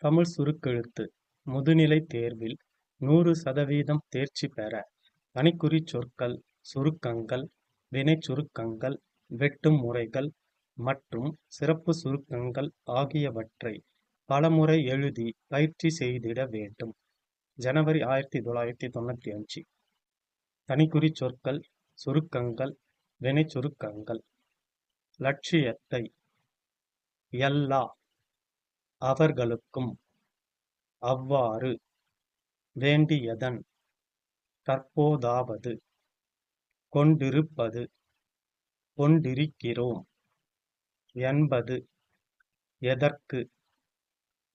தமிழ் சுருக்கெழுத்து முதுநிலைத் தேர்வில் 100% தேர்ச்சி பெற தனிக்குறிச் சொற்கள், சுருக்கங்கள், வினைச் சுருக்கங்கள், வெட்டும் முறைகள் மற்றும் சிறப்பு சுருக்கங்கள் ஆகியவற்றை பலமுறை எழுதி பயிற்சி செய்திட வேண்டும். ஜனவரி 1995. தனிக்குறிச் சொற்கள், சுருக்கங்கள், வினைச் சுருக்கங்கள். லட்சியத்தை எல்லா அவர்களுக்கும் அவ்வாறு வேண்டியதன் தற்போதாவது கொண்டிருப்பது கொண்டிருக்கிறோம் என்பது எதற்கு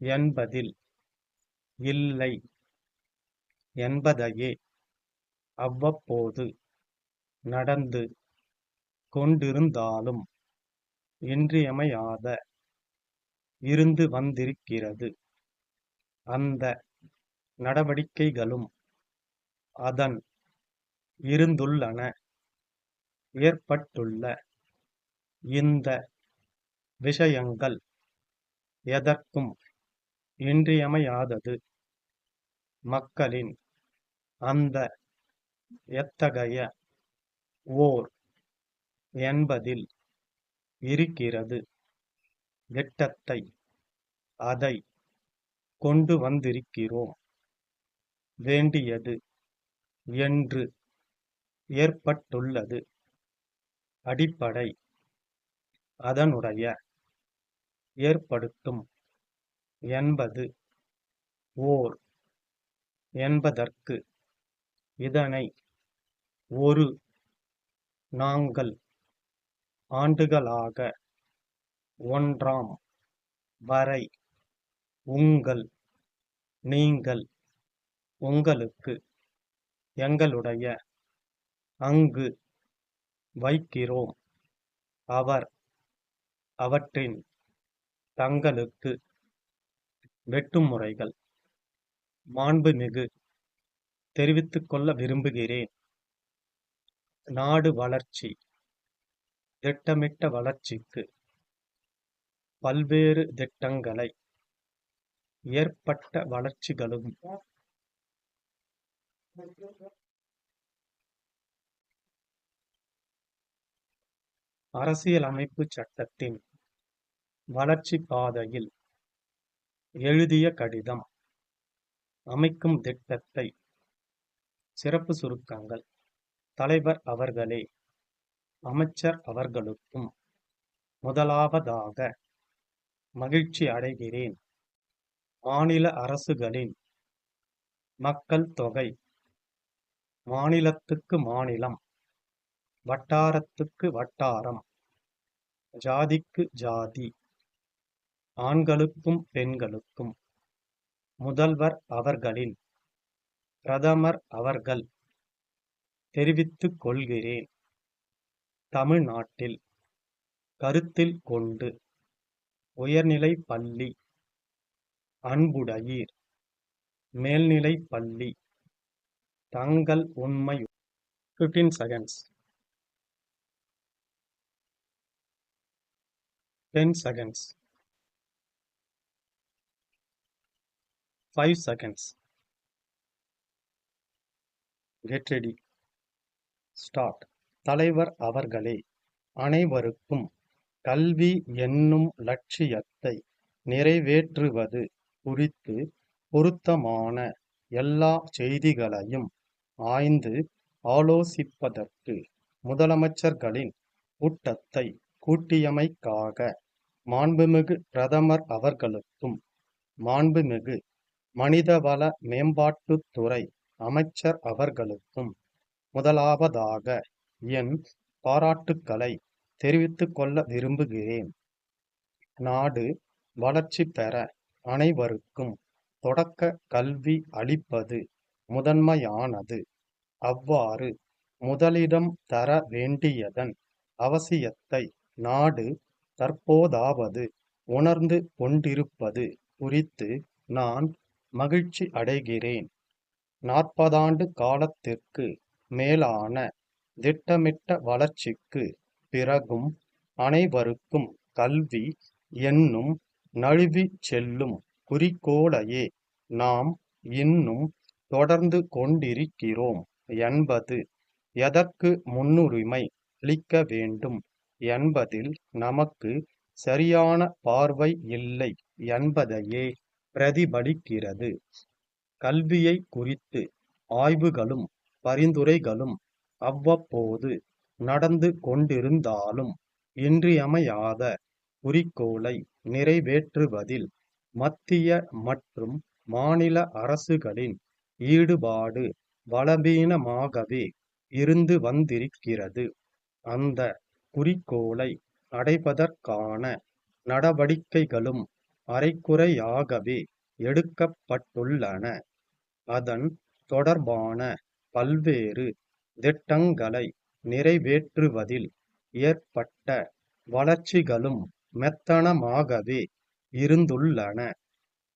என்பதில் இல்லை என்பதையே அவ்வப்போது நடந்து கொண்டிருந்தாலும் இன்றியமையாத இருந்து வந்திருக்கிறது. அந்த நடவடிக்கைகளும் அதன் இருந்துள்ளன. ஏற்பட்டுள்ள இந்த விஷயங்கள் எதற்கும் இன்றியமையாதது. மக்களின் அந்த எத்தகைய ஓர் என்பதில் இருக்கிறது. திட்டத்தை அதை கொண்டு வந்திருக்கிறோம். வேண்டியது என்று ஏற்பட்டுள்ளது. அடிப்படை அதனுடைய ஏற்படுத்தும் என்பது ஓர் என்பதற்கு இதனை ஒரு நாங்கள் ஆண்டுகளாக ஒன்றாம் வரை உங்கள் நீங்கள் உங்களுக்கு எங்களுடைய அங்கு வைக்கிறோம் அவர் அவற்றின் தங்களுக்கு வெட்டும் முறைகள். மாண்புமிகு தெரிவித்துக் கொள்ள விரும்புகிறேன். நாடு வளர்ச்சி திட்டமிட்ட வளர்ச்சிக்கு பல்வேறு திட்டங்களை ஏற்பட்ட வளர்ச்சிகளும் அரசியலமைப்பு சட்டத்தின் வளர்ச்சி பாதையில் எழுதிய கடிதம் அமைக்கும் திட்டத்தை சிறப்பு சுருக்கங்கள். தலைவர் அவர்களே, அமைச்சர் அவர்களுக்கும் முதலாவதாக மகிழ்ச்சி அடைகிறேன். மாநில அரசுகளின் மக்கள் தொகை மாநிலத்துக்கு மாநிலம், வட்டாரத்துக்கு வட்டாரம், ஜாதிக்கு ஜாதி, ஆண்களுக்கும் பெண்களுக்கும் முதல்வர் அவர்களின் பிரதமர் அவர்கள் தெரிவித்துக் கொள்கிறேன். தமிழ்நாட்டில் கருத்தில் கொண்டு உயர்நிலை பள்ளி அன்புடையீர் மேல்நிலை பள்ளி தங்கள் உண்மை 15 seconds 10 seconds 5 seconds get ready start. தலைவர் அவர்களே, அனைவருக்கும் கல்வி என்னும் லட்சியத்தை நிறைவேற்றுவது குறித்து பொருத்தமான எல்லா செய்திகளையும் ஆய்ந்து ஆலோசிப்பதற்கு முதலமைச்சர்களின் கூட்டத்தை கூட்டியமைக்காக மாண்புமிகு பிரதமர் அவர்களுக்கும் மாண்புமிகு மனிதவள மேம்பாட்டுத்துறை அமைச்சர் அவர்களுக்கும் முதலாவதாக என் பாராட்டுக்களை தெரிவித்துக் கொள்ள விரும்புகிறேன். நாடு வளர்ச்சி பெற அனைவருக்கும் தொடக்க கல்வி அளிப்பது முதன்மையானது. அவ்வாறு முதலிடம் தர வேண்டியதன் அவசியத்தை நாடு தற்போதாவது உணர்ந்து கொண்டிருப்பது குறித்து நான் மகிழ்ச்சி அடைகிறேன். 40 ஆண்டு காலத்திற்கு மேலான திட்டமிட்ட வளர்ச்சிக்கு பிறகும் அனைவருக்கும் கல்வி என்னும் நழுவிச் செல்லும் குறிக்கோளையே நாம் இன்னும் தொடர்ந்து கொண்டிருக்கிறோம் என்பது எதற்கு முன்னுரிமை அளிக்க வேண்டும் என்பதில் நமக்கு சரியான பார்வை இல்லை என்பதையே பிரதிபலிக்கிறது. கல்வியை குறித்து ஆய்வுகளும் பரிந்துரைகளும் அவ்வப்போது நடந்து கொண்டிருந்தாலும் இன்றியமையாத குறிக்கோளை நிறைவேற்றுவதில் மத்திய மற்றும் மாநில அரசுகளின் ஈடுபாடு பலவீனமாகவே இருந்து வந்திருக்கிறது. அந்த குறிக்கோளை அடைவதற்கான நடவடிக்கைகளும் அரைகுறையாகவே எடுக்கப்பட்டுள்ளன. அதன் தொடர்பான பல்வேறு திட்டங்களை நிறைவேற்றுவதில் ஏற்பட்ட வளர்ச்சிகளும் மெத்தனமாகவே இருந்துள்ளன.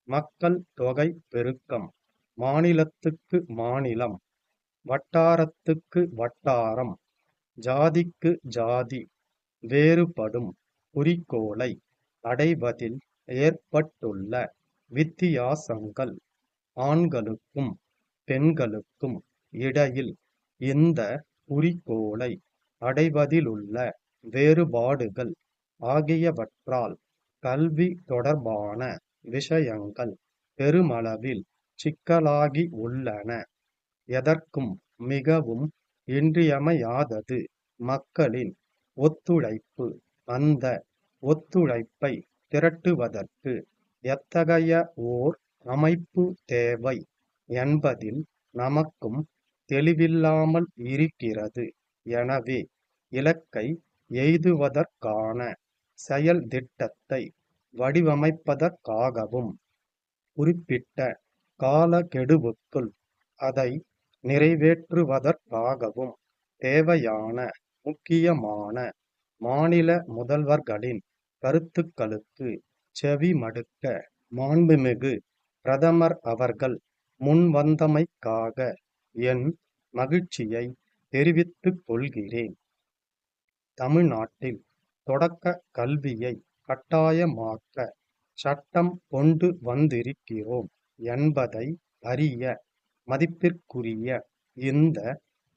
மக்கள் தொகை பெருக்கம், மாநிலத்துக்கு மாநிலம், வட்டாரத்துக்கு வட்டாரம், ஜாதிக்கு ஜாதி வேறுபடும் குறிக்கோளை அடைவதில் ஏற்பட்டுள்ள வித்தியாசங்கள் ஆண்களுக்கும் பெண்களுக்கும் இடையில் இந்த குறிக்கோளை அடைவதிலுள்ள வேறுபாடுகள் ஆகியவற்றால் கல்வி தொடர்பான விஷயங்கள் பெருமளவில் சிக்கலாகி உள்ளன. எதற்கும் மிகவும் இன்றியமையாதது மக்களின் ஒத்துழைப்பு. அந்த ஒத்துழைப்பை திரட்டுவதற்கு எத்தகைய ஓர் அமைப்பு தேவை என்பதில் நமக்கும் தெளிவில்லாமல் இருக்கிறது. எனவே இலக்கை எய்துவதற்கான செயல் திட்டத்தை வடிவமைப்பதற்காகவும் குறிப்பிட்ட காலக்கெடுவுக்குள் அதை நிறைவேற்றுவதற்காகவும் தேவையான முக்கியமான மாநில முதல்வர்களின் கருத்துக்களுக்கு செவிமடுக்க மாண்புமிகு பிரதமர் அவர்கள் முன்வந்தமைக்காக என் மகிழ்ச்சியை தெரிவித்துக் கொள்கிறேன். தமிழ்நாட்டில் தொடக்க கல்வியை கட்டாயமாக்க சட்டம் கொண்டு வந்திருக்கிறோம் என்பதை அறிய மதிப்பிற்குரிய இந்த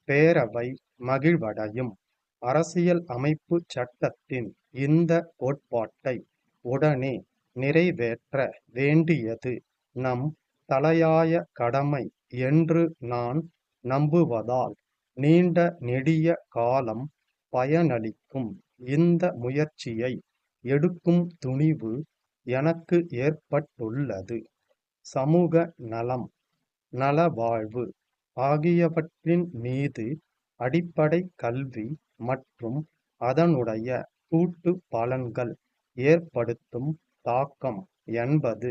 பேரவை மகிழ்வடையும். அரசியல் அமைப்பு சட்டத்தின் இந்த கோட்பாட்டை உடனே நிறைவேற்ற வேண்டியது நம் தலையாய கடமை என்று நான் நம்புவதால் நீண்ட நெடிய காலம் பயனளிக்கும் இந்த முயற்சியை எடுக்கும் துணிவு எனக்கு ஏற்பட்டுள்ளது. சமூக நலம், நலவாழ்வு ஆகியவற்றின் மீது அடிப்படை கல்வி மற்றும் அதனுடைய கூட்டு பலன்கள் ஏற்படுத்தும் தாக்கம் என்பது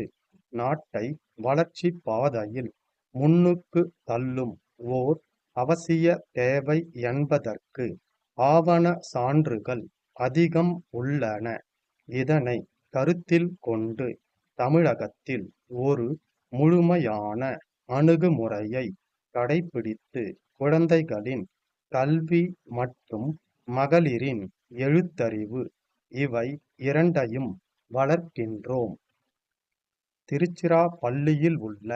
நாட்டை வளர்ச்சி பாதையில் முன்னுக்கு தள்ளும் ஓர் அவசிய தேவை என்பதற்கு ஆவண சான்றுகள் அதிகம் உள்ளன. இதனை கருத்தில் கொண்டு தமிழகத்தில் ஒரு முழுமையான அணுகுமுறையை கடைப்பிடித்து குழந்தைகளின் கல்வி மற்றும் மகளிரின் எழுத்தறிவு இவை இரண்டையும் வளர்க்கின்றோம். திருச்சிராப்பள்ளியில் உள்ள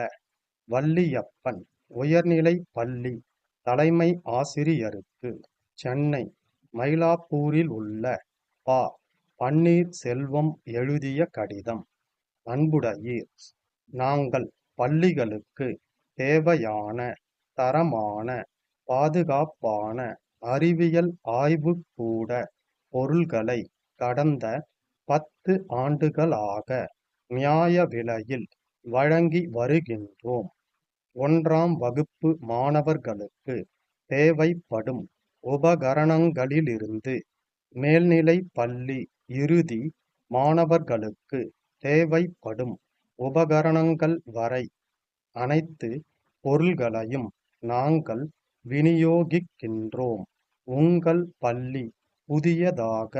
வள்ளியப்பன் உயர்நிலை பள்ளி தலைமை ஆசிரியருக்கு சென்னை மயிலாப்பூரில் உள்ள பா. பன்னீர்செல்வம் எழுதிய கடிதம். அன்புடையீர், நாங்கள் பள்ளிகளுக்கு தேவையான தரமான பாதுகாப்பான அறிவியல் ஆய்வுக்கூட பொருள்களை கடந்த 10 ஆண்டுகளாக நியாய விலையில் வழங்கி வருகின்றோம். 1ஆம் வகுப்பு மாணவர்களுக்கு தேவைப்படும் உபகரணங்களிலிருந்து மேல்நிலை பள்ளி இறுதி மாணவர்களுக்கு தேவைப்படும் உபகரணங்கள் வரை அனைத்து பொருள்களையும் நாங்கள் விநியோகிக்கின்றோம். உங்கள் பள்ளி புதியதாக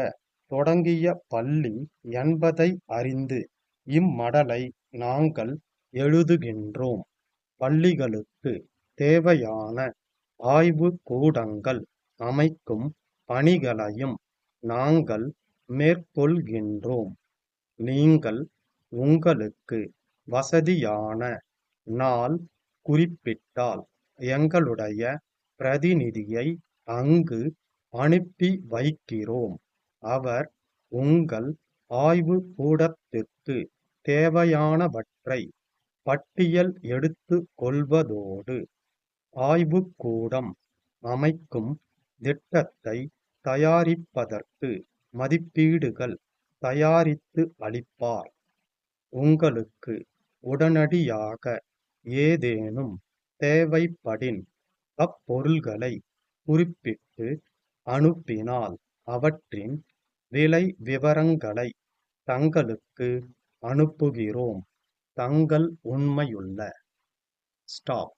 தொடங்கிய பள்ளி என்பதை அறிந்து இம்மடலை நாங்கள் எழுதுகின்றோம். பள்ளிகளுக்கு தேவையான ஆய்வுக் கூடங்கள் அமைக்கும் பணிகளையும் நாங்கள் மேற்கொள்கின்றோம். நீங்கள் உங்களுக்கு வசதியான நாள் குறிப்பிட்டால் எங்களுடைய பிரதிநிதியை அங்கு அனுப்பி வைக்கிறோம். அவர் உங்கள் ஆய்வுக் கூடத்திற்கு தேவையானவற்றை பட்டியல் எடுத்துக் கொள்வதோடு ஆய்வுக்கூடம் அமைக்கும் திட்டத்தை தயாரிப்பதற்கு மதிப்பீடுகள் தயாரித்து அளிப்பார். உங்களுக்கு உடனடியாக ஏதேனும் தேவைப்படின் அப்பொருள்களை குறிப்பிட்டு அனுப்பினால் அவற்றின் விலை விவரங்களை தங்களுக்கு அனுப்புகிறோம். தங்கள் உண்மையுள்ள ஸ்டாப்.